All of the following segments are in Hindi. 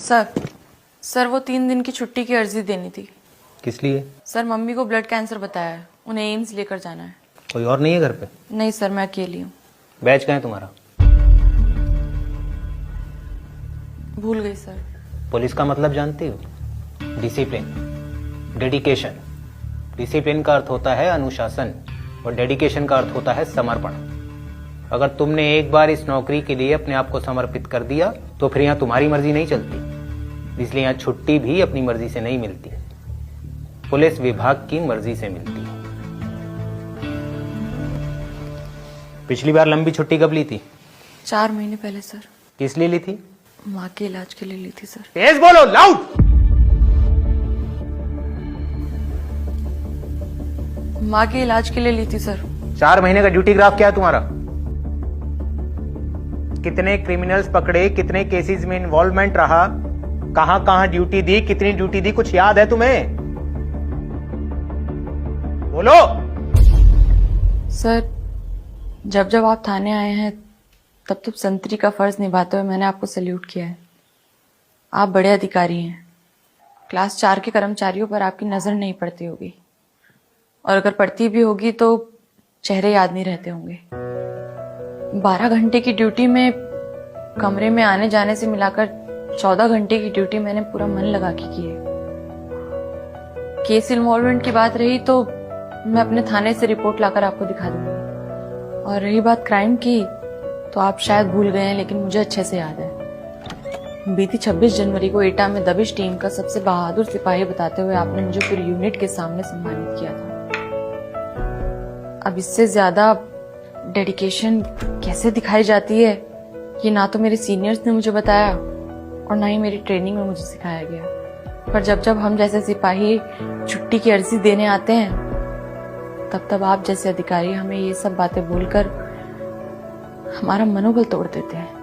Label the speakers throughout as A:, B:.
A: सर सर वो 3 दिन की छुट्टी की अर्जी देनी थी।
B: किस लिए?
A: सर मम्मी को ब्लड कैंसर बताया है, उन्हें एम्स लेकर जाना है।
B: कोई और नहीं है घर पे?
A: नहीं सर, मैं अकेली हूँ।
B: बैच कहाँ है तुम्हारा?
A: भूल गई सर।
B: पुलिस का मतलब जानती हो? Discipline, dedication. डिसिप्लिन का अर्थ होता है अनुशासन और डेडिकेशन का अर्थ होता है समर्पण। अगर तुमने एक बार इस नौकरी के लिए अपने आप को समर्पित कर दिया तो फिर यहाँ तुम्हारी मर्जी नहीं चलती। इसलिए यहाँ छुट्टी भी अपनी मर्जी से नहीं मिलती, पुलिस विभाग की मर्जी से मिलती है। पिछली बार लंबी छुट्टी कब ली थी?
A: 4 महीने पहले सर।
B: किस लिए ली थी?
A: माँ के इलाज के लिए ली थी सर।
B: तेज बोलो, लाउड।
A: माँ के इलाज के लिए ली थी सर।
B: 4 महीने का ड्यूटी ग्राफ क्या है तुम्हारा? कितने क्रिमिनल्स पकड़े, कितने केसेस में इन्वॉल्वमेंट रहा, कहां कहां ड्यूटी दी, कितनी ड्यूटी दी, कुछ याद है तुम्हें? बोलो।
A: सर जब जब आप थाने आए हैं तब तब संतरी का फर्ज निभाते हुए मैंने आपको सैल्यूट किया है। आप बड़े अधिकारी हैं। क्लास 4 के कर्मचारियों पर आपकी नजर नहीं पड़ती होगी, और अगर पड़ती भी होगी तो चेहरे याद नहीं रहते होंगे। 12 घंटे की ड्यूटी में कमरे में आने जाने से मिलाकर 14 घंटे की ड्यूटी मैंने पूरा मन लगा के की है। केस इन्वॉल्वमेंट की बात रही तो मैं अपने थाने से रिपोर्ट लाकर आपको दिखा दूंगी, और रही बात क्राइम की तो आप शायद भूल गए हैं, लेकिन मुझे अच्छे से याद है। बीती 26 जनवरी को एटा में दबिश टीम का सबसे बहादुर सिपाही बताते हुए आपने मुझे पूरी यूनिट के सामने सम्मानित किया था। अब इससे ज्यादा डेडिकेशन कैसे दिखाई जाती है ये ना तो मेरे सीनियर्स ने मुझे बताया और ना ही मेरी ट्रेनिंग में मुझे सिखाया गया। पर जब जब हम जैसे सिपाही छुट्टी की अर्जी देने आते हैं तब तब आप जैसे अधिकारी हमें ये सब बातें बोलकर हमारा मनोबल तोड़ देते हैं।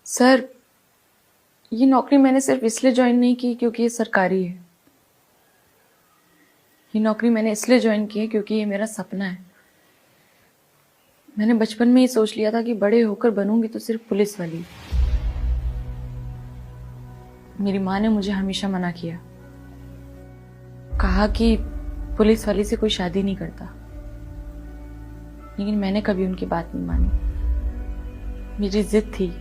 A: सर ये नौकरी मैंने सिर्फ इसलिए ज्वाइन नहीं की क्योंकि ये सरकारी है। ये नौकरी मैंने इसलिए ज्वाइन की है क्योंकि ये मेरा सपना है। मैंने बचपन में ही सोच लिया था कि बड़े होकर बनूंगी तो सिर्फ पुलिस वाली। मेरी माँ ने मुझे हमेशा मना किया, कहा कि पुलिस वाली से कोई शादी नहीं करता, लेकिन मैंने कभी उनकी बात नहीं मानी। मेरी जिद थी